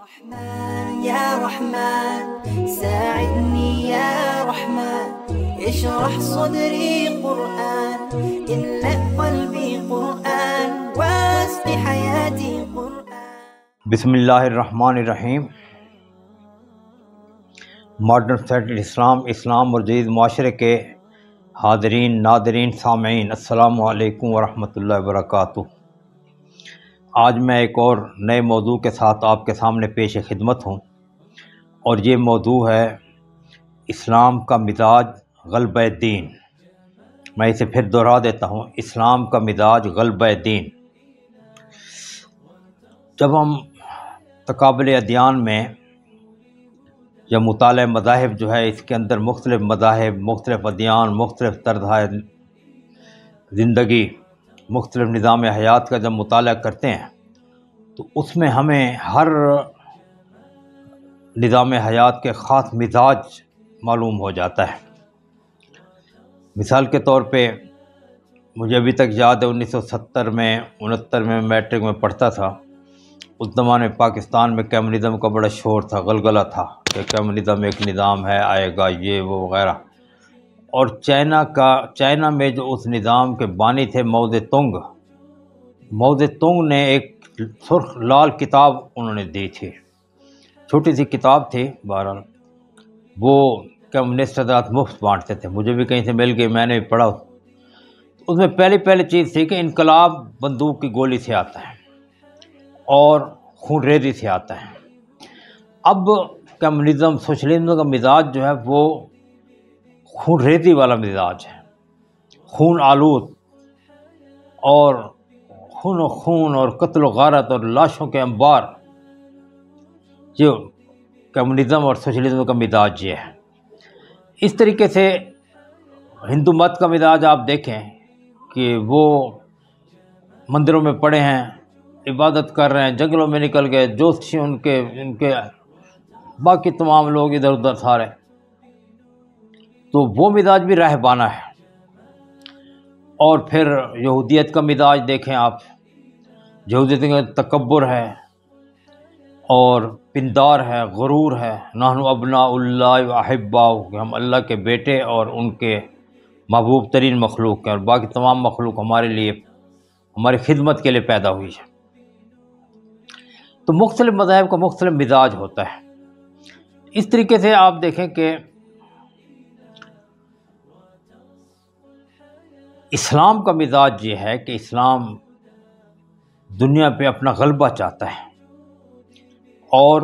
رحمن يا رحمن ساعدني يا رحمن اشرح صدري قرآن املأ قلبي قرآن واسق حياتي قرآن۔ بسم اللہ الرحمن الرحیم۔ ماڈرن سوسائٹی اسلام اور جدید معاشرے کے حاضرین، ناظرین، سامعین، السلام علیکم ورحمۃ اللہ وبرکاتہ۔ آج میں ایک اور نئے موضوع کے ساتھ آپ کے سامنے پیش خدمت ہوں، اور یہ موضوع ہے اسلام کا مزاج غلبہ دین۔ میں اسے پھر دہرا دیتا ہوں، اسلام کا مزاج غلبہ دین۔ جب ہم تقابل ادیان میں یا مطالعہ مذاہب جو ہے، اس کے اندر مختلف مذاہب، مختلف ادیان، مختلف طرز زندگی، مختلف نظام حیات کا جب مطالعہ کرتے ہیں تو اس میں ہمیں ہر نظام حیات کے خاص مزاج معلوم ہو جاتا ہے۔ مثال کے طور پہ مجھے ابھی تک یاد ہے 1970 میں 69 میں میٹرک میں پڑھتا تھا۔ اس زمانے میں پاکستان میں کمیونزم کا بڑا شور تھا، غلغلہ تھا کہ کمیونزم ایک نظام ہے، آئے گا، یہ وہ وغیرہ۔ اور چائنا میں جو اس نظام کے بانی تھے ماؤ زیدونگ نے ایک سرخ لال کتاب انہوں نے دی تھی، چھوٹی سی کتاب تھی، بہرحال وہ کمیونسٹ حضرات مفت بانٹتے تھے، مجھے بھی کہیں سے مل گئی، میں نے بھی پڑھا۔ اس میں پہلی چیز تھی کہ انقلاب بندوق کی گولی سے آتا ہے اور خون ریزی سے آتا ہے۔ اب کمیونزم، سوشلزم کا مزاج جو ہے وہ خون ریزی والا مزاج ہے، خون آلود اور خون اور قتل و غارت اور لاشوں کے انبار، جو کمیونزم اور سوشلزم کا مزاج یہ ہے۔ اس طریقے سے ہندو مت کا مزاج آپ دیکھیں کہ وہ مندروں میں پڑے ہیں، عبادت کر رہے ہیں، جنگلوں میں نکل گئے، جوتشی ان کے باقی تمام لوگ ادھر ادھر سارے، تو وہ مزاج بھی راہبانہ ہے۔ اور پھر یہودیت کا مزاج دیکھیں آپ، یہودیت کا تکبر ہے اور پندار ہے، غرور ہے، نحن ابناء اللہ و احباؤہ، کہ ہم اللہ کے بیٹے اور ان کے محبوب ترین مخلوق ہیں، اور باقی تمام مخلوق ہمارے لیے، ہماری خدمت کے لیے پیدا ہوئی ہے۔ تو مختلف مذاہب کا مختلف مزاج ہوتا ہے۔ اس طریقے سے آپ دیکھیں کہ اسلام کا مزاج یہ ہے کہ اسلام دنیا پہ اپنا غلبہ چاہتا ہے اور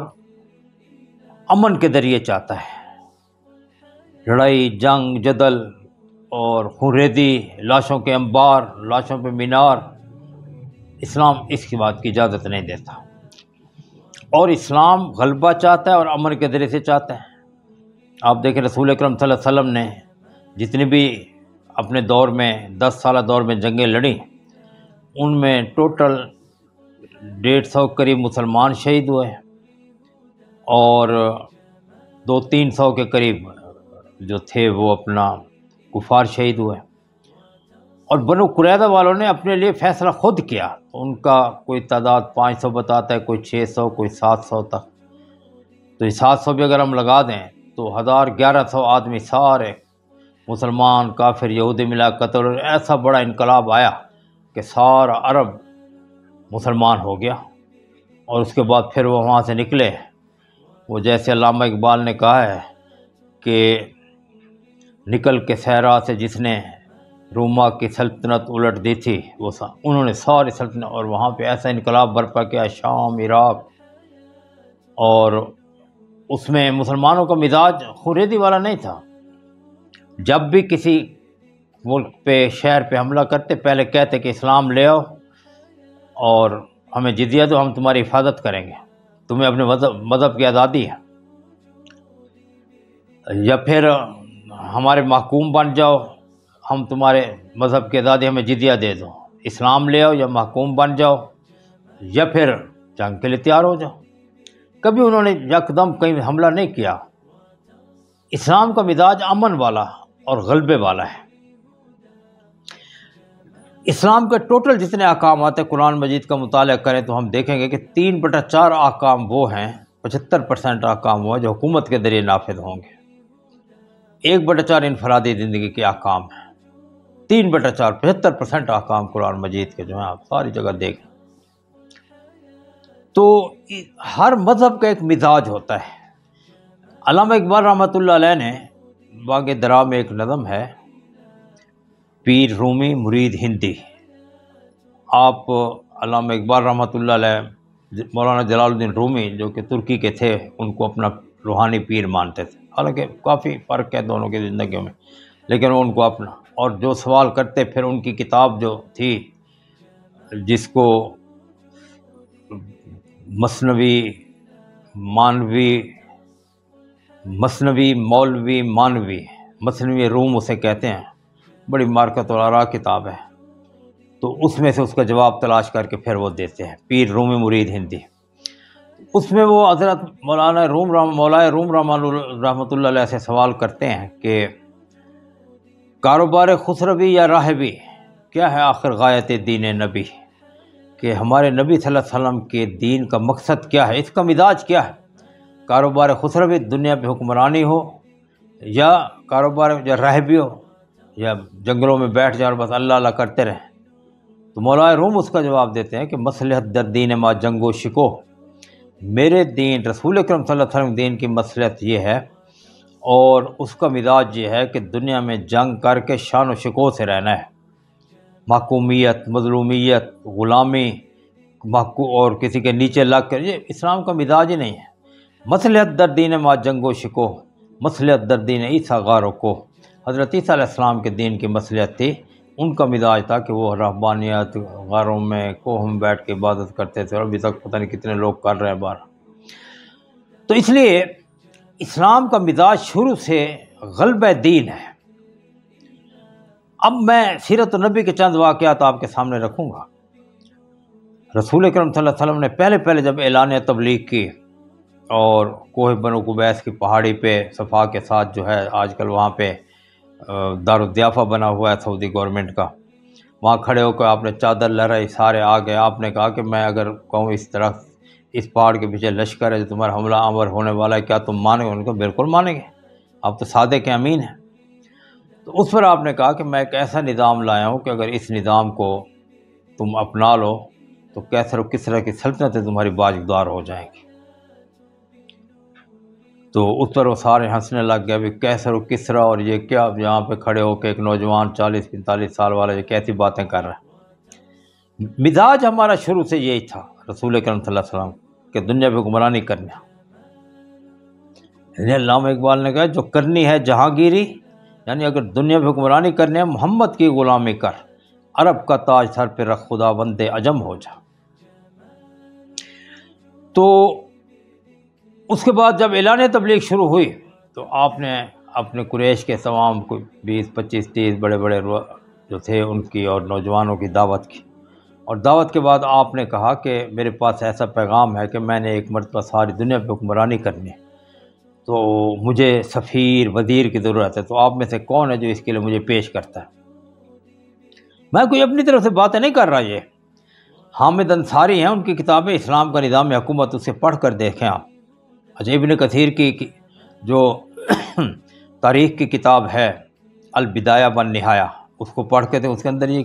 امن کے ذریعے چاہتا ہے۔ لڑائی، جنگ، جدل اور خون ریزی، لاشوں کے انبار، لاشوں پہ مینار، اسلام اس کی بات کی اجازت نہیں دیتا، اور اسلام غلبہ چاہتا ہے اور امن کے ذریعے سے چاہتا ہے۔ آپ دیکھیں رسول اکرم صلی اللہ علیہ وسلم نے جتنی بھی اپنے دور میں 10 سالہ دور میں جنگیں لڑیں، ان میں ٹوٹل 150 قریب مسلمان شہید ہوئے اور 200-300 کے قریب جو تھے وہ اپنا کفار شہید ہوئے۔ اور بنو قریظہ والوں نے اپنے لیے فیصلہ خود کیا، ان کا کوئی تعداد 500 بتاتا ہے، کوئی 600، کوئی 700 تک۔ تو یہ 700 بھی اگر ہم لگا دیں تو 1100 آدمی سارے مسلمان، کافر، یہودی ملا قتل، اور ایسا بڑا انقلاب آیا کہ سارا عرب مسلمان ہو گیا۔ اور اس کے بعد پھر وہ وہاں سے نکلے، وہ جیسے علامہ اقبال نے کہا ہے کہ نکل کے صحرا سے جس نے روما کی سلطنت الٹ دی تھی، وہ انہوں نے ساری سلطنت، اور وہاں پہ ایسا انقلاب برپا کیا، شام، عراق، اور اس میں مسلمانوں کا مزاج خوریدی والا نہیں تھا۔ جب بھی کسی ملک پہ، شہر پہ حملہ کرتے، پہلے کہتے کہ اسلام لے آؤ اور ہمیں جزیہ دو، ہم تمہاری حفاظت کریں گے، تمہیں اپنے مذہب کی آزادی ہے، یا پھر ہمارے محکوم بن جاؤ، ہم تمہارے مذہب کی آزادی، ہمیں جزیہ دے دو، اسلام لے آؤ یا محکوم بن جاؤ یا پھر جنگ کے لیے تیار ہو جاؤ۔ کبھی انہوں نے یکدم کہیں حملہ نہیں کیا۔ اسلام کا مزاج امن والا اور غلبے والا ہے۔ اسلام کے ٹوٹل جتنے احکامات ہیں، قرآن مجید کا مطالعہ کریں تو ہم دیکھیں گے کہ 3/4 احکام وہ ہیں 75% احکام وہ جو حکومت کے ذریعے نافذ ہوں گے، 1/4 انفرادی زندگی کے احکام ہیں، 3/4 75% احکام قرآن مجید کے جو ہیں آپ ساری جگہ دیکھیں۔ تو ہر مذہب کا ایک مزاج ہوتا ہے۔ علامہ اقبال رحمۃ اللہ علیہ نے باغ درا میں ایک نظم ہے، پیر رومی مرید ہندی۔ آپ علامہ اقبال رحمۃ اللہ علیہ مولانا جلال الدین رومی جو کہ ترکی کے تھے، ان کو اپنا روحانی پیر مانتے تھے، حالانکہ کافی فرق ہے دونوں کی زندگیوں میں، لیکن وہ ان کو اپنا، اور جو سوال کرتے پھر ان کی کتاب جو تھی جس کو مثنوی مولوی مانوی، مثنوی روم اسے کہتے ہیں، بڑی مارکت الآراء کتاب ہے، تو اس میں سے اس کا جواب تلاش کر کے پھر وہ دیتے ہیں، پیر رومی مرید ہندی۔ اس میں وہ حضرت مولانا روم رحمۃ اللہ علیہ سے سوال کرتے ہیں کہ کاروبار خسروی یا راہبی، کیا ہے آخر غایت دین نبی، کہ ہمارے نبی صلی اللہ علیہ وسلم کے دین کا مقصد کیا ہے، اس کا مزاج کیا ہے، کاروبار خسروی دنیا پہ حکمرانی ہو، یا کاروبار یا راہبی ہو، یا جنگلوں میں بیٹھ جائے اور بس اللہ اللہ کرتے رہیں۔ تو مولانا روم اس کا جواب دیتے ہیں کہ مصلحت در دین ما جنگ و شکو، میرے دین رسول اکرم صلی اللہ علیہ وسلم دین کی مصلحت یہ ہے، اور اس کا مزاج یہ ہے کہ دنیا میں جنگ کر کے شان و شکو سے رہنا ہے، محکومیت، مظلومیت، غلامی، اور کسی کے نیچے لگ کر، یہ اسلام کا مزاج ہی نہیں ہے۔ مصلحت در دین ما جنگ و شکو، مصلحت در دین عیسیٰ غارو کو، حضرت عیسیٰ علیہ السلام کے دین کی مصلحت تھی، ان کا مزاج تھا کہ وہ رہبانیت، غاروں میں کوہ میں بیٹھ کے عبادت کرتے تھے، اور ابھی تک پتہ نہیں کتنے لوگ کر رہے ہیں باہر۔ تو اس لیے اسلام کا مزاج شروع سے غلبہ دین ہے۔ اب میں سیرت النبی کے چند واقعات آپ کے سامنے رکھوں گا۔ رسول اکرم صلی اللہ علیہ وسلم نے پہلے جب اعلان تبلیغ کی، اور کوہ بنو قبیس کی پہاڑی پہ صفا کے ساتھ جو ہے آج کل وہاں پہ دارالضیافہ بنا ہوا ہے سعودی گورنمنٹ کا، وہاں کھڑے ہو کر آپ نے چادر لہرائی، سارے آ گئے، آپ نے کہا کہ میں اگر کہوں اس طرح اس پہاڑ کے پیچھے لشکر ہے جو تمہارا حملہ آور ہونے والا ہے، کیا تم مانیں گے؟ ان کو بالکل مانیں گے، آپ تو صادق امین ہیں۔ تو اس پر آپ نے کہا کہ میں ایک ایسا نظام لایا ہوں کہ اگر اس نظام کو تم اپنا لو تو کیسر و کسرا کی سلطنتیں تمہاری باجگدار ہو جائیں گی۔ تو اس پر وہ سارے ہنسنے لگ گئے، بھی کیسر و کسرا اور یہ کیا، یہاں پہ کھڑے ہو کے ایک نوجوان 40-45 سال والا یہ کیسی باتیں کر رہا ہے۔ مزاج ہمارا شروع سے یہی تھا رسول اکرم صلی اللہ علیہ وسلم کہ دنیا پہ حکمرانی کرنا۔ یعنی علامہ اقبال نے کہا جو کرنی ہے جہانگیری، یعنی اگر دنیا پہ حکمرانی کرنے ہے محمد کی غلامی کر، عرب کا تاج سر پہ رکھ، خدا بندے عجم ہو جا۔ تو اس کے بعد جب اعلان تبلیغ شروع ہوئی تو آپ نے اپنے قریش کے تمام کو 20-25-30 بڑے جو تھے ان کی اور نوجوانوں کی دعوت کی، اور دعوت کے بعد آپ نے کہا کہ میرے پاس ایسا پیغام ہے کہ میں نے ایک مرتبہ ساری دنیا پہ حکمرانی کرنی ہے، تو مجھے سفیر وزیر کی ضرورت ہے، تو آپ میں سے کون ہے جو اس کے لیے مجھے پیش کرتا ہے؟ میں کوئی اپنی طرف سے باتیں نہیں کر رہا، یہ حامد انصاری ہیں، ان کی کتابیں اسلام کا نظام حکومت، اسے پڑھ کر دیکھیں آپ۔ اچھا، ابن کثیر کی جو تاریخ کی کتاب ہے البدایہ والنہایہ، اس کو پڑھ کے دیکھیں، اس کے اندر یہ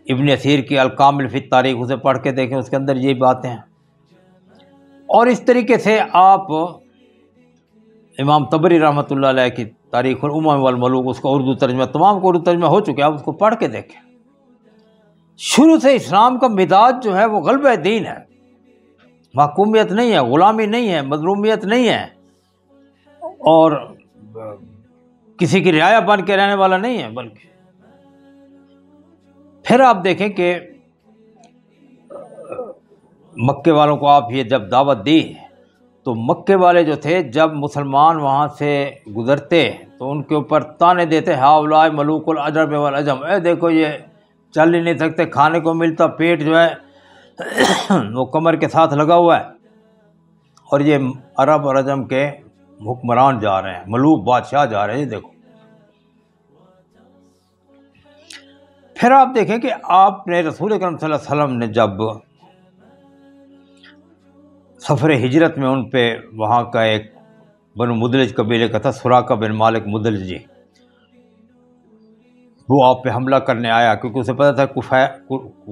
ابن کثیر کی الکامل فی التاریخ، اسے پڑھ کے دیکھیں، اس کے اندر یہ باتیں ہیں۔ اور اس طریقے سے آپ امام طبری رحمۃ اللہ علیہ کی تاریخ الامم والملوک، اس کا اردو ترجمہ، تمام کو اردو ترجمہ ہو چکے، آپ اس کو پڑھ کے دیکھیں۔ شروع سے اسلام کا مزاج جو ہے وہ غلبہ دین ہے، محکومیت نہیں ہے، غلامی نہیں ہے، مظلومیت نہیں ہے، اور کسی کی رعایا بن کے رہنے والا نہیں ہے۔ بلکہ پھر آپ دیکھیں کہ مکے والوں کو آپ یہ جب دعوت دی تو مکے والے جو تھے جب مسلمان وہاں سے گزرتے تو ان کے اوپر تانے دیتے، ہاؤلاء ملوک العجم والعجم، اے دیکھو یہ چل ہی نہیں سکتے، کھانے کو ملتا، پیٹ جو ہے وہ کمر کے ساتھ لگا ہوا ہے، اور یہ عرب اور عجم کے حکمران جا رہے ہیں، ملوک بادشاہ جا رہے ہیں، یہ دیکھو۔ پھر آپ دیکھیں کہ آپ نے رسول اکرم صلی اللہ علیہ وسلم نے جب سفر ہجرت میں ان پہ وہاں کا ایک بنو مدلج قبیلے کا تھا، سراقہ بن مالک مدلجی، وہ آپ پہ حملہ کرنے آیا، کیونکہ اسے پتہ تھا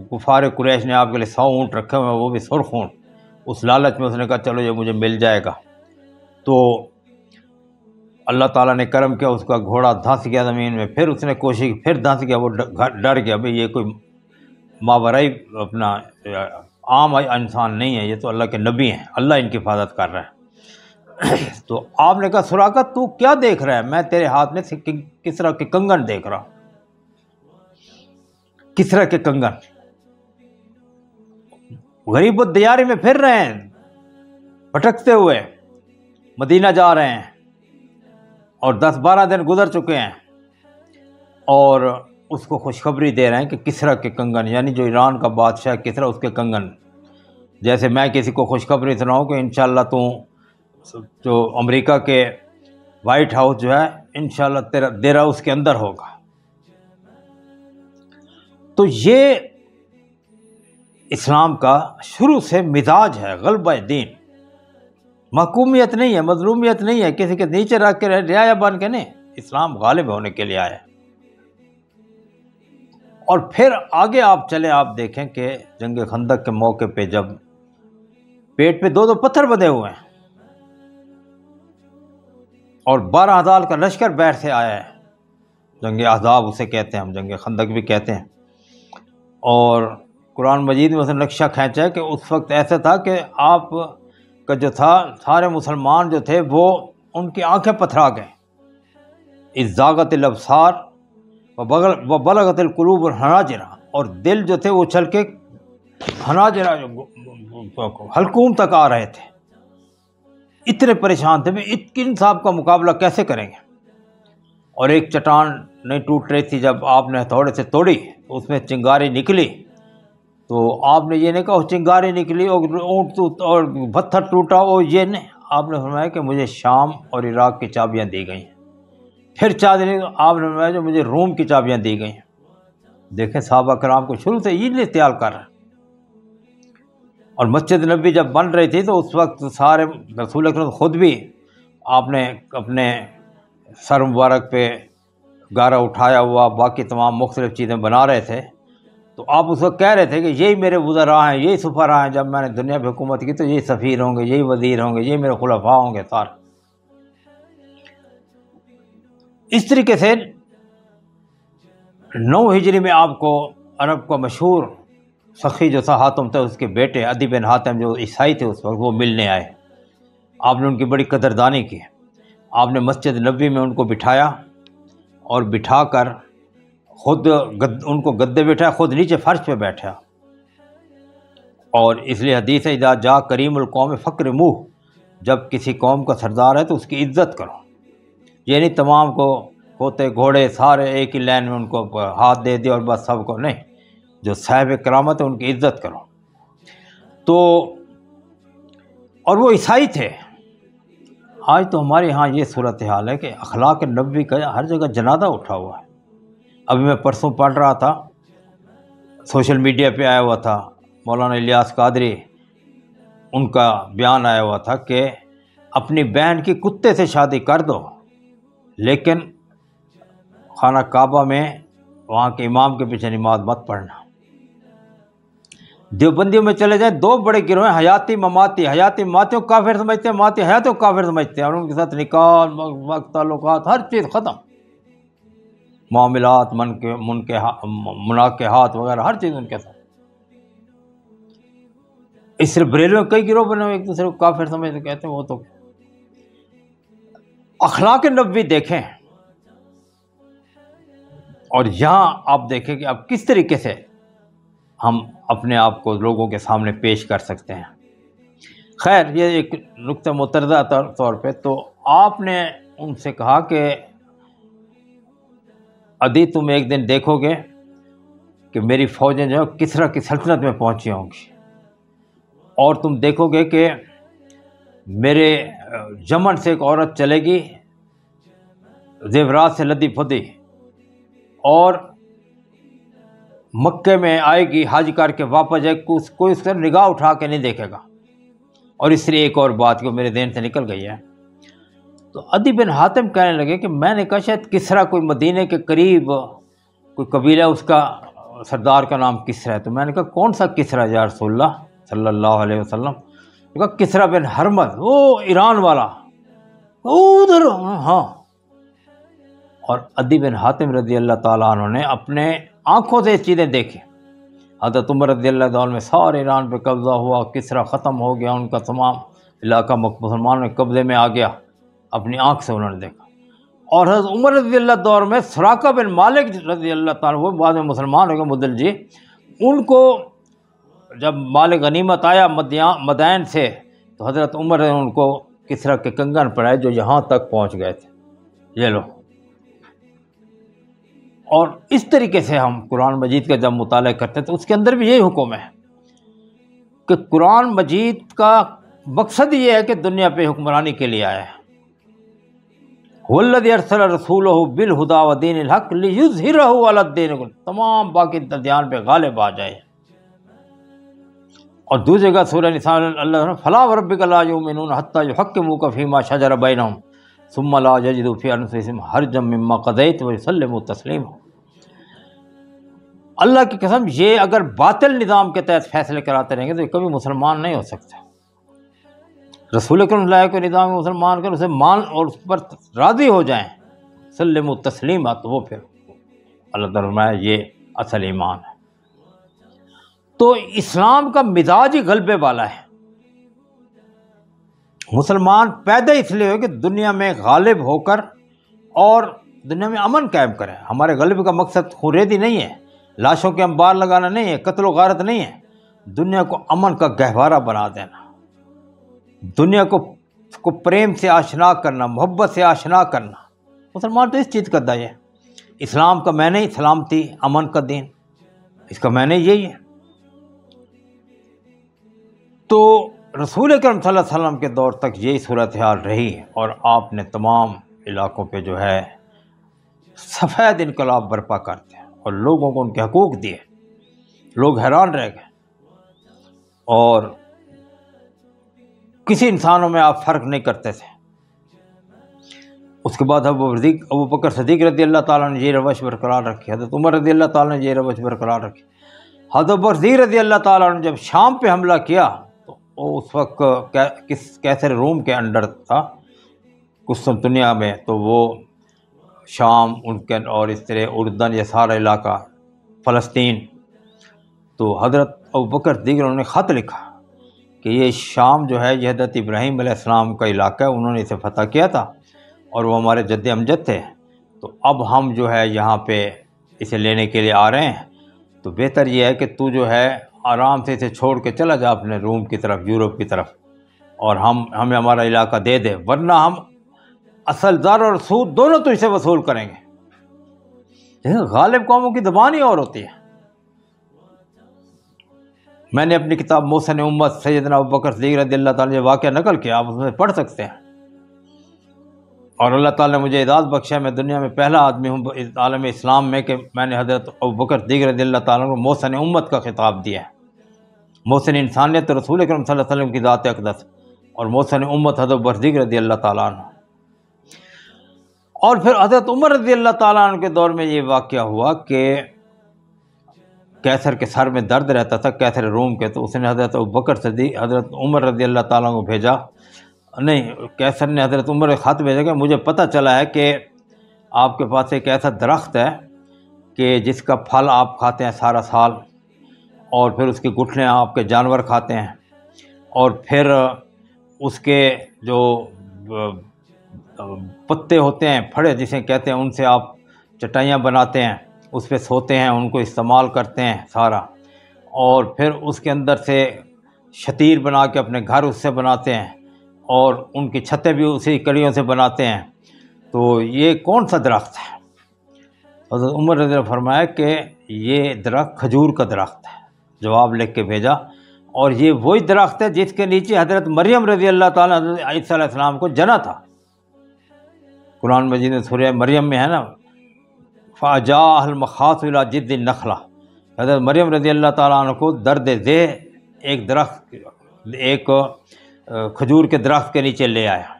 کفار قریش نے آپ کے لیے 100 اونٹ رکھے ہوئے ہیں، وہ بھی سرخ اونٹ۔ اس لالچ میں اس نے کہا چلو یہ مجھے مل جائے گا، تو اللہ تعالیٰ نے کرم کیا، اس کا گھوڑا دھنس گیا زمین میں، پھر اس نے کوشش کی، پھر دھنس گیا، وہ ڈر گیا، بھئی یہ کوئی ماورائی اپنا عام انسان نہیں ہے، یہ تو اللہ کے نبی ہیں، اللہ ان کی حفاظت کر رہا ہے۔ تو آپ نے کہا سراقہ تو کیا دیکھ رہا ہے؟ میں تیرے ہاتھ میں سے کسرا کے کنگن دیکھ رہا ہوں، کسرا کے کنگن۔ غریب الدیاری میں پھر رہے ہیں، بھٹکتے ہوئے مدینہ جا رہے ہیں، اور 10-12 دن گزر چکے ہیں، اور اس کو خوشخبری دے رہے ہیں کہ کسرا کے کنگن، یعنی جو ایران کا بادشاہ کسرا، اس کے کنگن، جیسے میں کسی کو خوشخبری سناؤں کہ انشاءاللہ تو جو امریکہ کے وائٹ ہاؤس جو ہے انشاءاللہ تیرا دیرا اس کے اندر ہوگا۔ تو یہ اسلام کا شروع سے مزاج ہے، غلبہ دین، محکومیت نہیں ہے، مظلومیت نہیں ہے، کسی کے نیچے رکھ کے رعایا بن کے نہیں، اسلام غالب ہونے کے لیے آیا ہے۔ اور پھر آگے آپ چلے، آپ دیکھیں کہ جنگ خندق کے موقع پہ جب پیٹ پہ 2 پتھر بندھے ہوئے ہیں اور 12,000 کا لشکر بیر سے آیا ہے، جنگ احزاب اسے کہتے ہیں، ہم جنگ خندق بھی کہتے ہیں، اور قرآن مجید میں اسے نقشہ کھینچا ہے کہ اس وقت ایسا تھا کہ آپ کا جو تھا سارے مسلمان جو تھے وہ ان کی آنکھیں پتھرا گئیں، اذ زاغت الابصار وبلغت القلوب الحناجر، اور دل جو تھے وہ چل کے حناجر حلقوم تک آ رہے تھے، اتنے پریشان تھے، ان صاحب کا مقابلہ کیسے کریں گے؟ اور ایک چٹان نہیں ٹوٹ رہی تھی، جب آپ نے ہتھوڑے سے توڑی تو اس میں چنگاری نکلی، تو آپ نے یہ نہیں کہا چنگاری نکلی اور اونٹ اور پتھر ٹوٹا، اور یہ نہیں، آپ نے فرمایا کہ مجھے شام اور عراق کی چابیاں دی گئی ہیں، پھر چادر آپ نے فرمایا جو مجھے روم کی چابیاں دی گئی ہیں۔ دیکھیں صحابہ کرام کو شروع سے یہ تیار کر رہا ہے۔ اور مسجد نبی جب بن رہی تھی تو اس وقت سارے رسول اکرم خود بھی آپ نے اپنے سر مبارک پہ گارا اٹھایا ہوا، باقی تمام مختلف چیزیں بنا رہے تھے، تو آپ اس وقت کہہ رہے تھے کہ یہی میرے وزراء ہیں، یہی سفراء ہیں، جب میں نے دنیا پہ حکومت کی تو یہی سفیر ہوں گے، یہی وزیر ہوں گے، یہی میرے خلفاء ہوں گے سارے۔ اس طریقے سے 9 ہجری میں آپ کو عرب کا مشہور سخی جو تھا حاتم تھا، اس کے بیٹے عدی بن حاتم جو عیسائی تھے اس وقت، وہ ملنے آئے، آپ نے ان کی بڑی قدردانی کی، آپ نے مسجد نبی میں ان کو بٹھایا، اور بٹھا کر خود ان کو گدے بٹھایا، خود نیچے فرش پہ بیٹھا، اور اس لیے حدیث ہے اذا جاء کریم القوم فاکرموہ، جب کسی قوم کا سردار ہے تو اس کی عزت کرو، یعنی تمام کو کھوتے گھوڑے سارے ایک ہی لائن میں ان کو ہاتھ دے دیا اور بس سب کو نہیں، جو صاحب کرامت ہے ان کی عزت کرو۔ تو اور وہ عیسائی تھے۔ آج تو ہمارے ہاں یہ صورتحال ہے کہ اخلاق نبوی کا ہر جگہ جنازہ اٹھا ہوا ہے۔ ابھی میں پرسوں پڑھ رہا تھا، سوشل میڈیا پہ آیا ہوا تھا، مولانا الیاس قادری ان کا بیان آیا ہوا تھا کہ اپنی بہن کی کتے سے شادی کر دو، لیکن خانہ کعبہ میں وہاں کے امام کے پیچھے نماز مت پڑھنا۔ دیوبندیوں میں چلے جائیں، 2 بڑے گروہ ہیں، حیاتی مماتی، حیاتی مماتیوں کو کافر سمجھتے ہیں، مماتی حیاتوں کو کافر سمجھتے ہیں، اور ان کے ساتھ نکاح وقت تعلقات ہر چیز ختم، معاملات مناکحات وغیرہ ہر چیز ان کے ساتھ۔ اس طرح بریلوی میں کئی گروہ بنے ہوئے، ایک دوسرے کو کافر سمجھتے کہتے ہیں وہ تو۔ اخلاق نبوی دیکھیں، اور یہاں آپ دیکھیں کہ اب کس طریقے سے ہم اپنے آپ کو لوگوں کے سامنے پیش کر سکتے ہیں۔ خیر یہ ایک نقطہ مترجہ طور پہ، تو آپ نے ان سے کہا کہ عدی تم ایک دن دیکھو گے کہ میری فوجیں جو ہے کسرا کی سلطنت میں پہنچی ہوں گی، اور تم دیکھو گے کہ میرے یمن سے ایک عورت چلے گی زیورات سے لدی پھدی، اور مکے میں آئے گی حج کر کے واپس جائے، کوئی اس کا نگاہ اٹھا کے نہیں دیکھے گا، اور اس لیے ایک اور بات کو میرے ذہن سے نکل گئی ہے. تو عدی بن حاتم کہنے لگے کہ میں نے کہا شاید کسریٰ کوئی مدینے کے قریب کوئی قبیلہ اس کا سردار کا نام کسریٰ ہے. تو میں نے کہا کون سا کسریٰ یا رسول اللہ صلی اللہ علیہ وسلم؟ کہا کسریٰ بن ہرمز، وہ ایران والا، ادھر. ہاں. اور عدی بن حاتم رضی اللہ تعالیٰ عنہ نے اپنے آنکھوں سے یہ چیزیں دیکھی. حضرت عمر رضی اللہ عنہ میں سارے ایران پہ قبضہ ہوا، کسریٰ ختم ہو گیا، ان کا تمام علاقہ مسلمانوں کے قبضے میں آ گیا، اپنی آنکھ سے انہوں نے دیکھا. اور حضرت عمر رضی اللہ دور میں سراقہ بن مالک رضی اللہ تعالیٰ، وہ بعد میں مسلمان ہو گئے، مدلجی، ان کو جب مال غنیمت آیا مدائن سے تو حضرت عمر نے ان کو کسریٰ کے کنگن پہنائے جو یہاں تک پہنچ گئے تھے. یہ لو. اور اس طریقے سے ہم قرآن مجید کا جب مطالعہ کرتے ہیں تو اس کے اندر بھی یہی حکم ہے کہ قرآن مجید کا مقصد یہ ہے کہ دنیا پہ حکمرانی کے لیے آیا ہے. وَالَّذِي أَرْسَلَ رَسُولَهُ بِالْهُدَىٰ وَدِينِ الْحَقِّ لِيُظْهِرَهُ عَلَى الدِّينِ كُلِّهِ، تمام باقی ادیان پہ غالب آ جائے. اور دوسری جگہ سورہ نساء اللہ فَلَا وَرَبِّكَ لَا يُؤْمِنُونَ حَتَّىٰ يُحَكِّمُوكَ فِي مَا شَجَرَ بَيْنَهُمْ ثُمَّ لَا يَجِدُوا فِي أَنفُسِهِمْ حَرْجًا مِّمَّا قَضَيْتَ وَيُسَلِّمُوا تَسْلِيمًا. اللہ کی قسم، یہ اگر باطل نظام کے تحت فیصلے کراتے رہیں گے تو کبھی مسلمان نہیں ہو سکتے. رسول اکرم صلی اللہ علیہ وسلم کے نظام میں مسلمان کر اسے مان اور اس پر راضی ہو جائیں، سلم و تسلیمہ، تو وہ پھر اللہ تعالیٰ فرمایا یہ اصل ایمان ہے. تو اسلام کا مزاج ہی غلبے والا ہے. مسلمان پیدا اس لیے ہو کہ دنیا میں غالب ہو کر اور دنیا میں امن قائم کریں. ہمارے غلبے کا مقصد خوریدی نہیں ہے، لاشوں کے انبار لگانا نہیں ہے، قتل و غارت نہیں ہے. دنیا کو امن کا گہوارہ بنا دینا، دنیا کو پریم سے آشنا کرنا، محبت سے آشنا کرنا. مسلمان تو اس چیز کا داعی ہے. اسلام کا معنی سلامتی، امن کا دین، اس کا معنی یہی ہے. تو رسول اکرم صلی اللہ علیہ وسلم کے دور تک یہی صورتحال رہی اور آپ نے تمام علاقوں پہ جو ہے سفید انقلاب برپا کرتے ہیں اور لوگوں کو ان کے حقوق دیے. لوگ حیران رہ گئے اور کسی انسانوں میں آپ فرق نہیں کرتے تھے. اس کے بعد ابو بکر صدیق رضی اللہ تعالیٰ نے یہ روش برقرار رکھی، حضرت عمر رضی اللہ تعالیٰ نے یہ روش برقرار رکھی. حضرت ابو صدیق رضی اللہ تعالیٰ نے جب شام پہ حملہ کیا تو وہ اس وقت کیسر روم کے انڈر تھا، قسطنطنیہ میں، تو وہ شام ان کے اور اس طرح اردن، یہ سارا علاقہ فلسطین. تو حضرت ابو بکر صدیق انہوں نے خط لکھا کہ یہ شام جو ہے یہ حضرت ابراہیم علیہ السلام کا علاقہ ہے، انہوں نے اسے فتح کیا تھا اور وہ ہمارے جد امجد تھے. تو اب ہم جو ہے یہاں پہ اسے لینے کے لیے آ رہے ہیں، تو بہتر یہ ہے کہ تو جو ہے آرام سے اسے چھوڑ کے چلا جا اپنے روم کی طرف، یورپ کی طرف، اور ہمیں ہمارا علاقہ دے دے، ورنہ ہم اصل زر اور سود دونوں تو اسے وصول کریں گے. لیکن غالب قوموں کی زبان ہی اور ہوتی ہے. میں نے اپنی کتاب محسن امت سیدنا ابوبکر صدیق رضی اللہ تعالیٰ نے واقعہ نقل کیا، آپ اس میں پڑھ سکتے ہیں. اور اللہ تعالیٰ نے مجھے اعزاز بخشا، میں دنیا میں پہلا آدمی ہوں عالم اسلام میں کہ میں نے حضرت ابوبکر صدیق رضی اللہ تعالیٰ کو محسن امت کا خطاب دیا ہے. محسن انسانیت تو رسول اکرم صلی اللہ علیہ وسلم کی ذات اقدس، اور محسن امت حضرت ابوبکر صدیق رضی اللہ تعالیٰ عنہ. اور پھر حضرت عمر رضی اللہ تعالیٰ عنہ کے دور میں یہ واقعہ ہوا کہ کیسر کے سر میں درد رہتا تھا، کیسر روم کے، تو اس نے حضرت ابوبکر صدیق حضرت عمر رضی اللہ تعالیٰ کو بھیجا، نہیں، کیسر نے حضرت عمر کو خط بھیجا کہ مجھے پتہ چلا ہے کہ آپ کے پاس ایک ایسا درخت ہے کہ جس کا پھل آپ کھاتے ہیں سارا سال، اور پھر اس کی گٹھلیں آپ کے جانور کھاتے ہیں، اور پھر اس کے جو پتے ہوتے ہیں، پھڑے جسے کہتے ہیں، ان سے آپ چٹائیاں بناتے ہیں، اس پہ سوتے ہیں، ان کو استعمال کرتے ہیں سارا، اور پھر اس کے اندر سے شتیر بنا کے اپنے گھر اس سے بناتے ہیں، اور ان کی چھتیں بھی اسی کڑیوں سے بناتے ہیں. تو یہ کون سا درخت ہے؟ حضرت عمر رضی اللہ عنہ فرمایا کہ یہ درخت کھجور کا درخت ہے. جواب لکھ کے بھیجا، اور یہ وہی درخت ہے جس کے نیچے حضرت مریم رضی اللہ تعالیٰ حضرت عیسیٰ علیہ السلام کو جنا تھا. قرآن مجید میں سورہ مریم میں ہے نا، فَأَجَاءَهَا الْمَخَاضُ إِلَىٰ جِذِّ النَّخْلَةِ، حضرت مریم رضی اللہ تعالیٰ عنہ کو درد ذہ ایک درخت، ایک کھجور کے درخت کے نیچے لے آیا،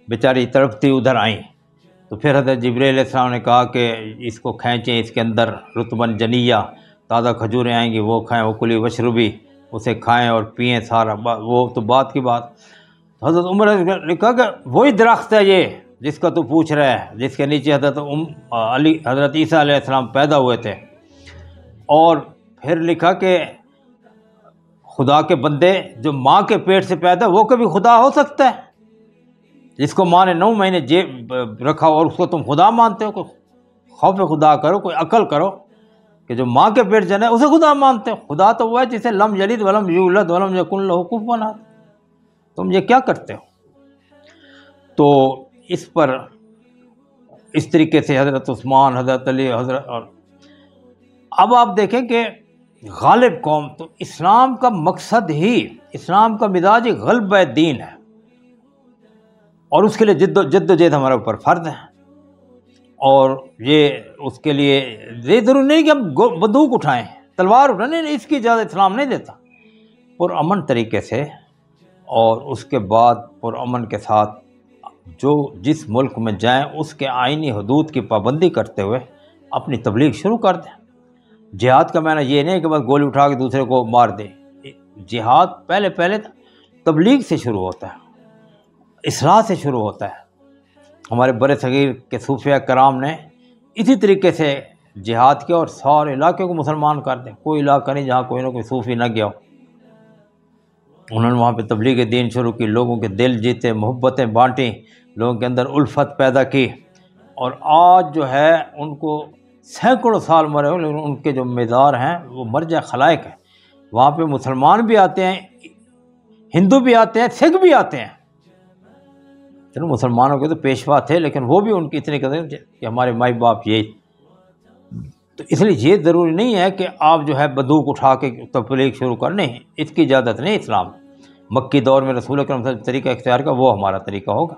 بیچاری تڑپتی ادھر آئیں، تو پھر حضرت جبرائیل علیہ السلام نے کہا کہ اس کو کھینچیں، اس کے اندر رطبن جنیہ تازہ کھجوریں آئیں گی، وہ کھائیں، وہ کلی وشربی، اسے کھائیں اور پئیں سارا، وہ تو بات کی بات۔ حضرت عمر نے لکھا کہ وہی درخت ہے یہ جس کا تو پوچھ رہا ہے، جس کے نیچے حضرت عیسیٰ علیہ السلام پیدا ہوئے تھے۔ اور پھر لکھا کہ خدا کے بندے جو ماں کے پیٹ سے پیدا وہ کبھی خدا ہو سکتا ہے؟ جس کو ماں نے 9 مہینے رکھا اور اس کو تم خدا مانتے ہو؟ کوئی خوف خدا کرو، کوئی عقل کرو کہ جو ماں کے پیٹ جنے اسے خدا مانتے ہو۔ خدا تو وہ ہے جسے لم یلد ولم یولد ولم یکن لہ کفوا احد۔ تم یہ کیا کرتے ہو؟ تو اس پر اس طریقے سے حضرت عثمان، حضرت علی، اور اب آپ دیکھیں کہ غالب قوم، تو اسلام کا مقصد ہی، اسلام کا مزاج غلبہ دین ہے، اور اس کے لیے جد و جہد ہمارے اوپر فرض ہے۔ اور یہ اس کے لیے یہ ضروری نہیں کہ ہم بندوق اٹھائیں، تلوار اٹھائیں، نہیں، اس کی اجازت اسلام نہیں دیتا۔ پرامن طریقے سے، اور اس کے بعد پرامن کے ساتھ جو جس ملک میں جائیں اس کے آئینی حدود کی پابندی کرتے ہوئے اپنی تبلیغ شروع کر دیں۔ جہاد کا معنی یہ نہیں کہ بس گولی اٹھا کے دوسرے کو مار دیں۔ جہاد پہلے تبلیغ سے شروع ہوتا ہے، اصلاح سے شروع ہوتا ہے۔ ہمارے بر صغیر کے صوفیہ کرام نے اسی طریقے سے جہاد کیا، اور سارے علاقے کو مسلمان کر دیں۔ کوئی علاقہ نہیں جہاں کوئی نہ کوئی صوفی نہ گیا ہو۔ انہوں نے وہاں پہ تبلیغ دین شروع کی، لوگوں کے دل جیتے، محبتیں بانٹیں، لوگوں کے اندر الفت پیدا کی، اور آج جو ہے ان کو سینکڑوں سال مرے ہو، لیکن ان کے جو مزار ہیں وہ مرجع خلائق ہیں۔ وہاں پہ مسلمان بھی آتے ہیں، ہندو بھی آتے ہیں، سکھ بھی آتے ہیں۔ چلو مسلمانوں کے تو پیشوا تھے، لیکن وہ بھی ان کی اتنی قدر کہ ہمارے مائی باپ یہی۔ تو اس لیے یہ ضروری نہیں ہے کہ آپ جو ہے بندوق اٹھا کے تبلیغ شروع کرنے، اس کی اجازت نہیں اسلام۔ مکی دور میں رسول اکرم صلی اللہ علیہ وسلم طریقہ اختیار کا، وہ ہمارا طریقہ ہوگا۔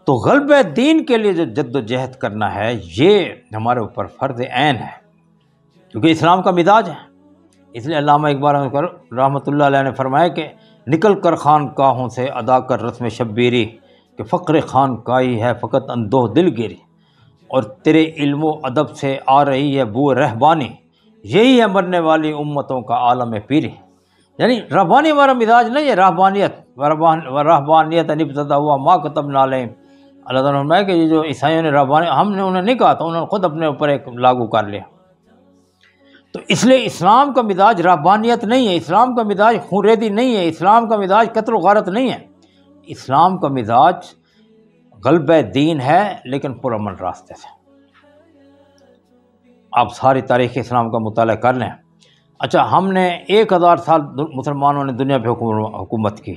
تو غلبہ دین کے لیے جو جد و جہد کرنا ہے، یہ ہمارے اوپر فرض عین ہے، کیونکہ اسلام کا مزاج ہے۔ اس لیے علامہ اقبال رحمۃ اللہ علیہ نے فرمایا کہ نکل کر خانقاہوں سے ادا کر رسم شبیری، کہ فقر خانقاہی ہے فقط اندوہ دل گیری، اور تیرے علم و ادب سے آ رہی ہے بو رہبانی، یہی ہے مرنے والی امتوں کا عالم پیری۔ یعنی رہبانی ہمارا مزاج نہیں ہے، رہبانیت ابتدا ہوا ما کتبنا علیہم۔ اللہ تعالیٰ نے فرمایا کہ یہ جو عیسائیوں نے رہبانی، ہم نے انہیں نہیں کہا تھا، انہوں نے خود اپنے اوپر ایک لاگو کر لیا۔ تو اس لیے اسلام کا مزاج رہبانیت نہیں ہے، اسلام کا مزاج خون ریزی نہیں ہے، اسلام کا مزاج قتل و غارت نہیں ہے۔ اسلام کا مزاج غلبہ دین ہے، لیکن پرامن راستے سے۔ آپ ساری تاریخ اسلام کا مطالعہ کر لیں۔ اچھا، ہم نے 1000 سال مسلمانوں نے دنیا پہ حکومت کی،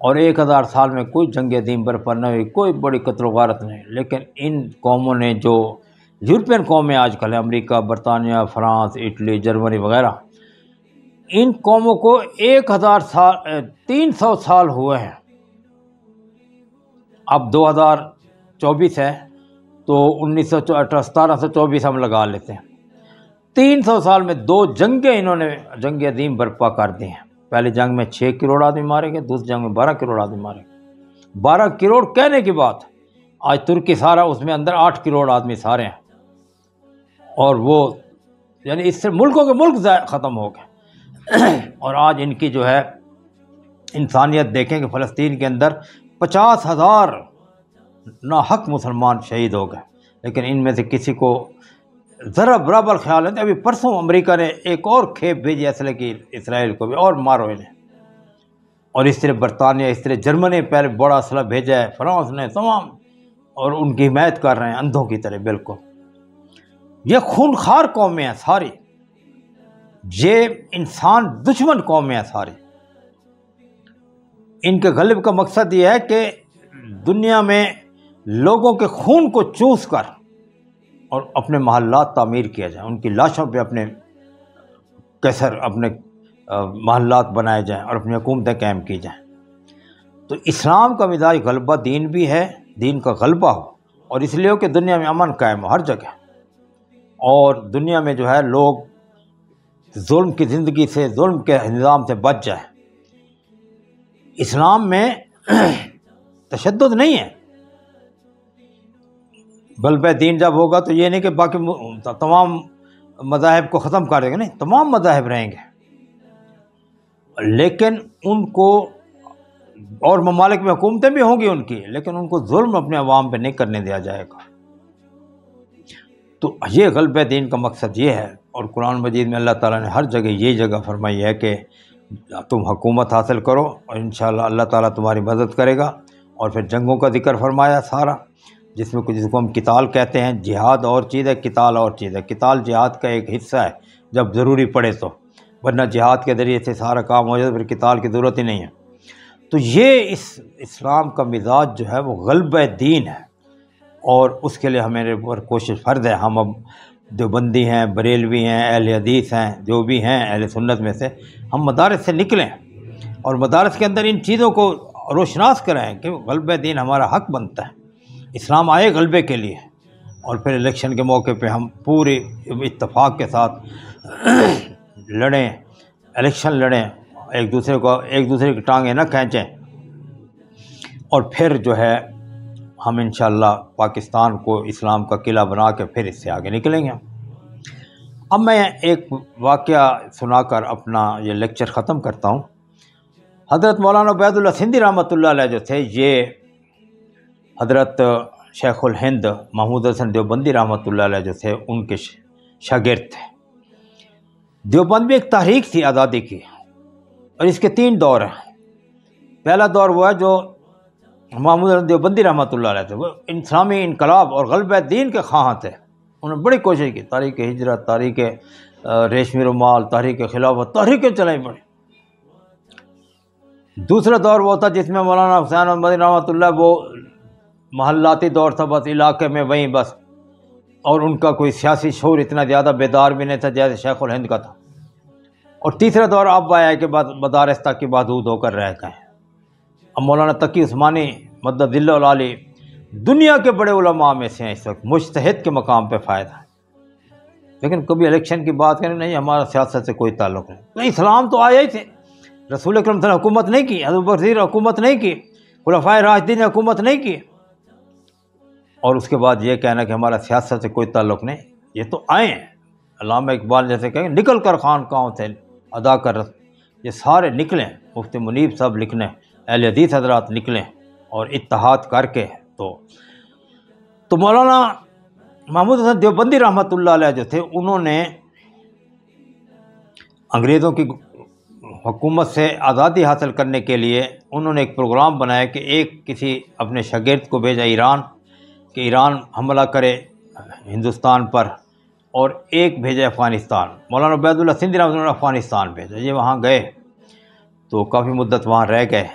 اور 1000 سال میں کوئی جنگ دین برپا نہ ہوئی، کوئی بڑی قتل و غارت نہیں، لیکن ان قوموں نے، جو یورپین قومیں آج کل ہیں، امریکہ، برطانیہ، فرانس، اٹلی، جرمنی وغیرہ، ان قوموں کو 300 سال ہوئے ہیں۔ اب 2024 ہے تو 1724 ہم لگا لیتے ہیں۔ 300 سال میں 2 جنگیں انہوں نے جنگ عظیم برپا کر دی ہیں۔ پہلی جنگ میں 6 کروڑ آدمی مارے گئے، دوسری جنگ میں 12 کروڑ آدمی مارے گئے۔ 12 کروڑ کہنے کی بات، آج ترکی سارا اس میں اندر 8 کروڑ آدمی سارے ہیں، اور وہ یعنی اس سے ملکوں کے ملک ختم ہو گئے۔ اور آج ان کی جو ہے انسانیت دیکھیں کہ فلسطین کے اندر 50,000 ناحق مسلمان شہید ہو گئے، لیکن ان میں سے کسی کو ذرا برابر خیال ہے۔ ابھی پرسوں امریکہ نے ایک اور کھیپ بھیجی اسلحے کی اسرائیل کو بھی، اور مارو انہیں۔ اور اس طرح برطانیہ، اس طرح جرمنی پہلے بڑا اسلحہ بھیجا ہے، فرانس نے، تمام، اور ان کی حمایت کر رہے ہیں اندھوں کی طرح۔ بالکل یہ خونخوار قومیں ہیں ساری، یہ انسان دشمن قومیں ہیں ساری۔ ان کے غلب کا مقصد یہ ہے کہ دنیا میں لوگوں کے خون کو چوس کر اور اپنے محلات تعمیر کیا جائے، ان کی لاشوں پہ اپنے کیسر، اپنے محلات بنائے جائیں اور اپنی حکومتیں قائم کی جائیں۔ تو اسلام کا مزاج غلبہ دین بھی ہے، دین کا غلبہ ہو، اور اس لیے ہو کہ دنیا میں امن قائم ہو ہر جگہ، اور دنیا میں جو ہے لوگ ظلم کی زندگی سے، ظلم کے نظام سے بچ جائیں۔ اسلام میں تشدد نہیں ہے. غلبہ دین جب ہوگا تو یہ نہیں کہ باقی تمام مذاہب کو ختم کر دیں گے، نہیں، تمام مذاہب رہیں گے، لیکن ان کو، اور ممالک میں حکومتیں بھی ہوں گی ان کی، لیکن ان کو ظلم اپنے عوام پہ نہیں کرنے دیا جائے گا. تو یہ غلبہ دین کا مقصد یہ ہے. اور قرآن مجید میں اللہ تعالیٰ نے ہر جگہ یہ جگہ فرمائی ہے کہ تم حکومت حاصل کرو اور انشاءاللہ اللہ تعالیٰ تمہاری مدد کرے گا. اور پھر جنگوں کا ذکر فرمایا سارا، جس میں جس کو ہم قتال کہتے ہیں. جہاد اور چیز ہے، قتال اور چیز ہے. قتال جہاد کا ایک حصہ ہے جب ضروری پڑے تو، ورنہ جہاد کے ذریعے سے سارا کام ہو جائے، پھر قتال کی ضرورت ہی نہیں ہے. تو یہ اسلام کا مزاج جو ہے وہ غلبہ دین ہے، اور اس کے لیے ہمیں کوشش فرض ہے. ہم اب دیوبندی ہیں، بریلوی ہیں، اہل حدیث ہیں، جو بھی ہیں اہل سنت میں سے، ہم مدارس سے نکلیں اور مدارس کے اندر ان چیزوں کو روشناس کرائیں کہ غلبہ دین ہمارا حق بنتا ہے. اسلام آئے غلبے کے لیے، اور پھر الیکشن کے موقع پہ ہم پورے اتفاق کے ساتھ لڑیں، الیکشن لڑیں، ایک دوسرے کی ٹانگیں نہ کھینچیں، اور پھر جو ہے ہم انشاءاللہ پاکستان کو اسلام کا قلعہ بنا کے پھر اس سے آگے نکلیں گے. اب میں ایک واقعہ سنا کر اپنا یہ لیکچر ختم کرتا ہوں. حضرت مولانا عبید اللہ سندھی رحمۃ اللہ علیہ جو تھے، یہ حضرت شیخ الہند محمود حسن دیوبندی رحمۃ اللہ علیہ جو تھے ان کے شاگرد تھے. دیوبند میں ایک تحریک تھی آزادی کی، اور اس کے 3 دور ہیں. پہلا دور وہ ہے جو محمود حسن دیوبندی رحمۃ اللہ علیہ تھے، وہ اسلامی انقلاب اور غلبہ دین کے خواہاں تھے. انہوں نے بڑی کوشش کی، تحریک ہجرت، تحریک ریشمی رومال، تحریک خلافت، تحریکیں چلائی بڑی. دوسرا دور وہ تھا جس میں مولانا حسین احمد مدنی رحمۃ اللہ، وہ محلاتی دور تھا، بس علاقے میں وہیں بس، اور ان کا کوئی سیاسی شعور اتنا زیادہ بیدار بھی نہیں تھا جیسے شیخ الہند کا تھا. اور تیسرا دور اب آیا ہے کہ مدارس تک کی محدود ہو کر رہ گئے. اب مولانا تقی عثمانی مدد ذلہ العالی دنیا کے بڑے علماء میں سے ہیں، اس وقت مجتہد کے مقام پہ فائدہ ہے، لیکن کبھی الیکشن کی بات کریں، نہیں ہمارا سیاست سے کوئی تعلق نہیں. اسلام تو آیا ہی تھے، رسول اکرم صلی اللہ علیہ وسلم نے حکومت نہیں کی، حضرت ابوبکر حکومت نہیں کی، خلفائے راشدین نے حکومت نہیں کی، اور اس کے بعد یہ کہنا کہ ہمارا سیاست سے کوئی تعلق نہیں. یہ تو آئے ہیں. علامہ اقبال جیسے کہیں نکل کر خانقاہوں سے ادا کر رسم، یہ سارے نکلیں، مفتی منیب صاحب نکلیں، اہل حدیث حضرات نکلیں، اور اتحاد کر کے تو مولانا محمود حسن دیوبندی رحمۃ اللہ علیہ جو تھے، انہوں نے انگریزوں کی حکومت سے آزادی حاصل کرنے کے لیے انہوں نے ایک پروگرام بنایا کہ ایک کسی اپنے شاگرد کو بھیجا ایران، کہ ایران حملہ کرے ہندوستان پر، اور ایک بھیجا افغانستان. مولانا عبید اللہ سندھی رحمۃ اللہ نے افغانستان بھیجا. یہ وہاں گئے تو کافی مدت وہاں رہ گئے.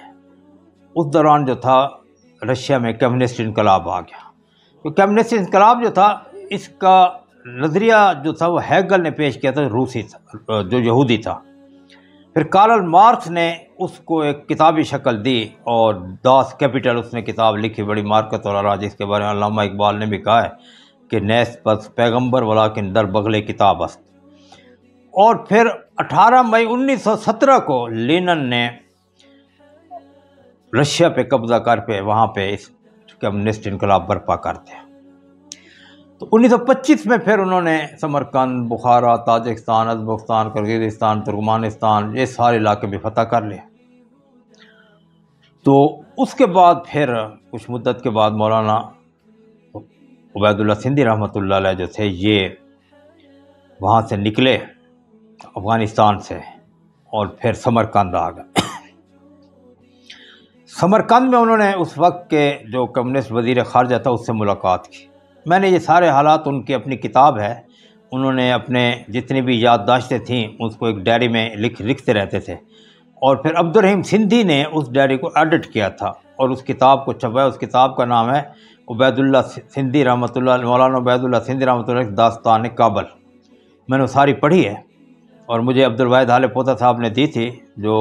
اس دوران جو تھا رشیا میں کمیونسٹ انقلاب آ گیا. تو کمیونسٹ انقلاب جو تھا، اس کا نظریہ جو تھا وہ ہیگل نے پیش کیا تھا، روسی تھا جو یہودی تھا. پھر کارل مارکس نے اس کو ایک کتابی شکل دی، اور داس کیپیٹل اس نے کتاب لکھی، بڑی مارکت اور راج، جس کے بارے میں علامہ اقبال نے بھی کہا ہے کہ نیست پس پیغمبر ولیکن در بغل کتاب است. اور پھر 18 مئی 1917 کو لینن نے رشیا پہ قبضہ کر پہ وہاں پہ اس کمیونسٹ انقلاب برپا کر دیا. تو 1925 میں پھر انہوں نے Samarkand, Bukhara, Tajikistan, Uzbekistan, Kyrgyzstan, Turkmenistan, یہ سارے علاقے بھی فتح کر لیا. تو اس کے بعد پھر کچھ مدت کے بعد مولانا عبید اللہ سندھی رحمۃ اللہ علیہ جو تھے، یہ وہاں سے نکلے افغانستان سے، اور پھر سمرقند آ گئے. سمرقند میں انہوں نے اس وقت کے جو کمیونسٹ وزیر خارجہ تھا اس سے ملاقات کی. میں نے یہ سارے حالات، ان کی اپنی کتاب ہے، انہوں نے اپنے جتنی بھی یادداشتیں تھیں اس کو ایک ڈائری میں لکھتے رہتے تھے. اور پھر عبد الرحیم سندھی نے اس ڈائری کو ایڈٹ کیا تھا اور اس کتاب کو چھپایا. اس کتاب کا نام ہے عبید اللہ سندھی رحمۃ اللہ، مولانا عبید اللہ سندھی رحمۃ اللہ داستان کابل. میں نے وہ ساری پڑھی ہے، اور مجھے عبد الواحد حال پوتا صاحب نے دی تھی، جو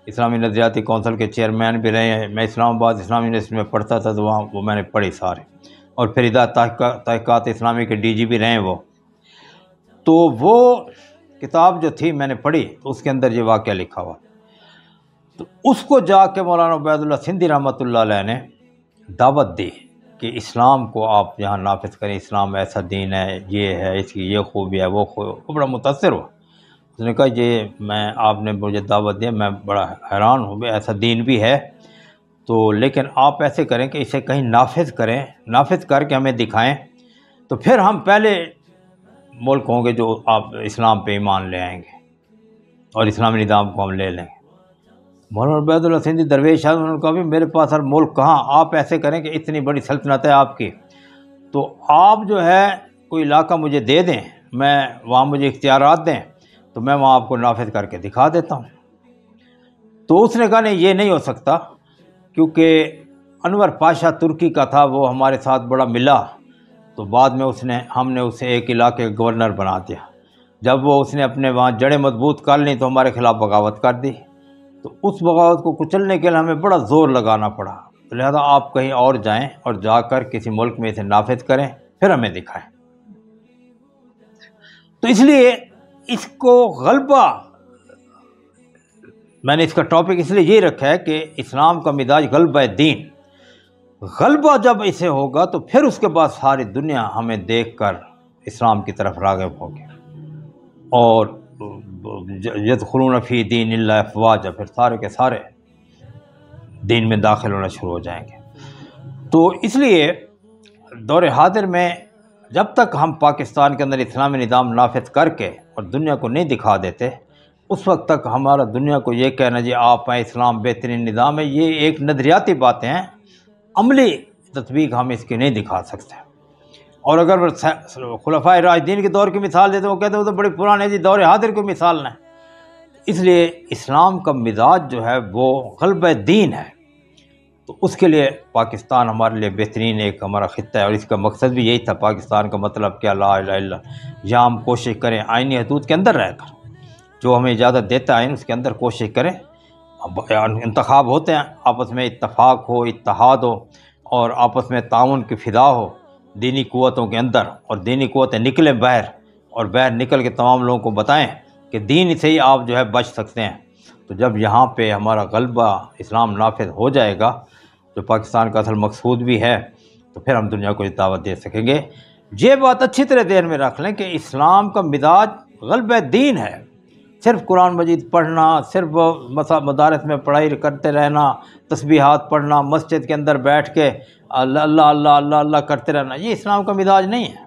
اسلامی نظریاتی کونسل کے چیئرمین بھی رہے ہیں. میں اسلام آباد اسلامی یونیورسٹی میں پڑھتا تھا، تو وہاں وہ میں نے پڑھی سارے، اور پھر ادارہ تحقیقات اسلامی کے DG بھی رہے ہیں وہ. تو وہ کتاب جو تھی میں نے پڑھی، تو اس کے اندر یہ واقعہ لکھا ہوا. تو اس کو جا کے مولانا عبید اللہ سندھی رحمۃ اللہ علیہ نے دعوت دی کہ اسلام کو آپ یہاں نافذ کریں، اسلام ایسا دین ہے، یہ ہے، اس کی یہ خوبی ہے، وہ خوبی۔ وہ بڑا متاثر ہوا، اس نے کہا یہ آپ نے مجھے دعوت دیا، میں بڑا حیران ہوں کہ ایسا دین بھی ہے، تو لیکن آپ ایسے کریں کہ اسے کہیں نافذ کریں، نافذ کر کے ہمیں دکھائیں، تو پھر ہم پہلے ملک ہوں گے جو آپ اسلام پہ ایمان لے آئیں گے اور اسلامی نظام کو ہم لے لیں گے۔ مولانا عبید اللہ سندھی درویش صاحب انہوں نے کہا بھی میرے پاس ہر ملک کہاں، آپ ایسے کریں کہ اتنی بڑی سلطنت ہے آپ کی، تو آپ جو ہے کوئی علاقہ مجھے دے دیں، میں وہاں مجھے اختیارات دیں تو میں وہاں آپ کو نافذ کر کے دکھا دیتا ہوں۔ تو اس نے کہا نہیں، یہ نہیں ہو سکتا، کیونکہ انور پاشا ترکی کا تھا، وہ ہمارے ساتھ بڑا ملا، تو بعد میں ہم نے اسے ایک علاقے کا گورنر بنا دیا۔ جب اس نے اپنے وہاں جڑیں مضبوط کر لیں تو ہمارے خلاف بغاوت کر دی، تو اس بغاوت کو کچلنے کے لیے ہمیں بڑا زور لگانا پڑا، لہذا آپ کہیں اور جائیں اور جا کر کسی ملک میں اسے نافذ کریں، پھر ہمیں دکھائیں۔ تو اس لیے اس کو غلبہ، میں نے اس کا ٹاپک اس لیے یہ رکھا ہے کہ اسلام کا مزاج غلبہ دین، غلبہ جب اسے ہوگا تو پھر اس کے بعد ساری دنیا ہمیں دیکھ کر اسلام کی طرف راغب ہوگی، اور یدخلون فی دین اللہ افواجا، پھر سارے کے سارے دین میں داخل ہونا شروع ہو جائیں گے۔ تو اس لیے دور حاضر میں جب تک ہم پاکستان کے اندر اسلامی نظام نافذ کر کے اور دنیا کو نہیں دکھا دیتے، اس وقت تک ہمارا دنیا کو یہ کہنا جی آپ ہیں اسلام بہترین نظام ہے، یہ ایک نظریاتی باتیں ہیں، عملی تطبیق ہم اس کی نہیں دکھا سکتے۔ اور اگر خلفائے راشدین کے دور کی مثال دیتے ہیں، وہ کہتے ہیں وہ تو بڑے پرانے جی، دور حاضر کی مثال نہ ہے۔ اس لیے اسلام کا مزاج جو ہے وہ غلبہ دین ہے، تو اس کے لیے پاکستان ہمارے لیے بہترین ایک ہمارا خطہ ہے، اور اس کا مقصد بھی یہی تھا۔ پاکستان کا مطلب کیا، لا الہ الا اللہ، یہاں ہم کوشش کریں آئینی حدود کے اندر رہ کر، جو ہمیں اجازت دیتا ہے آئین اس کے اندر کوشش کریں۔ انتخاب ہوتے ہیں، آپس میں اتفاق ہو، اتحاد ہو، اور آپس میں تعاون کی فضا ہو دینی قوتوں کے اندر، اور دینی قوتیں نکلیں باہر، اور باہر نکل کے تمام لوگوں کو بتائیں کہ دین سے ہی آپ جو ہے بچ سکتے ہیں۔ تو جب یہاں پہ ہمارا غلبہ اسلام نافذ ہو جائے گا، جو پاکستان کا اصل مقصود بھی ہے، تو پھر ہم دنیا کو یہ دعوت دے سکیں گے۔ یہ بات اچھی طرح ذہن میں رکھ لیں کہ اسلام کا مزاج غلبہ دین ہے، صرف قرآن مجید پڑھنا، صرف مدارس میں پڑھائی کرتے رہنا، تسبیحات پڑھنا، مسجد کے اندر بیٹھ کے اللہ اللہ اللہ اللہ اللہ کرتے رہنا، یہ اسلام کا مزاج نہیں ہے۔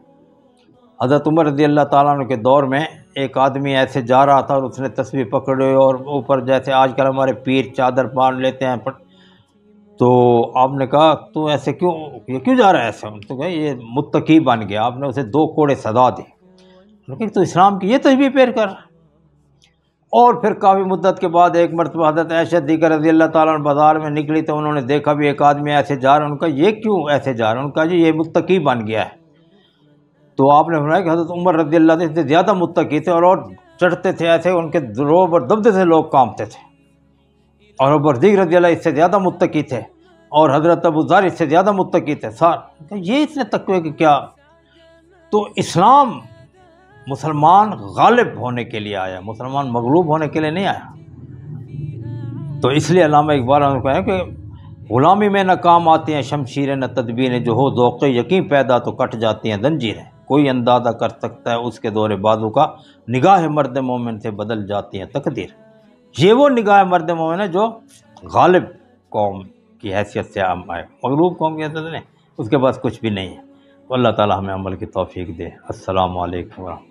حضرت عمر رضی اللہ تعالیٰ عنہ کے دور میں ایک آدمی ایسے جا رہا تھا اور اس نے تسبیح پکڑے اور اوپر جیسے آج کل ہمارے پیر چادر باندھ لیتے ہیں، تو آپ نے کہا تو ایسے کیوں جا رہا ہے ایسے؟ تو کہا یہ متقی بن گیا۔ آپ نے اسے 2 کوڑے سزا دی، لیکن تو اسلام کی یہ تسبیح پیر کر رہا۔ اور پھر کافی مدت کے بعد ایک مرتبہ حضرت عائشہ صدیقہ رضی اللہ تعالیٰ عنہ بازار میں نکلی تو انہوں نے دیکھا بھی ایک آدمی ایسے جا رہا ہے، ان کا یہ کیوں ایسے جا رہا ہے؟ ان کا جی یہ متقی بن گیا ہے۔ تو آپ نے فرمایا کہ حضرت عمر رضی اللہ عنہ سے زیادہ متقی تھے، اور چڑھتے تھے ایسے، ان کے روب اور دبدے سے لوگ کانپتے تھے، اور ابو صدیق رضی اللہ اس سے زیادہ متقی تھے، اور حضرت ابو ذر اس سے زیادہ متقی تھے۔ یہ اتنے تقوی کہ کیا؟ تو اسلام مسلمان غالب ہونے کے لیے آیا، مسلمان مغلوب ہونے کے لیے نہیں آیا۔ تو اس لیے علامہ اقبال نے کہا کہ غلامی میں نہ کام آتی ہیں شمشیریں نہ تدبیریں، جو ہو ذوق یقین پیدا تو کٹ جاتی ہیں زنجیریں، کوئی اندازہ کر سکتا ہے اس کے دور بازو کا، نگاہ مرد مومن سے بدل جاتی ہیں تقدیر۔ یہ وہ نگاہ مرد مومن ہے جو غالب قوم کی حیثیت سے ہم آئے، مغلوب قوم کی حیثیت نہیں، اس کے پاس کچھ بھی نہیں ہے۔ تو اللہ تعالی ہمیں عمل کی توفیق دے۔ السلام علیکم ورحمۃ اللہ۔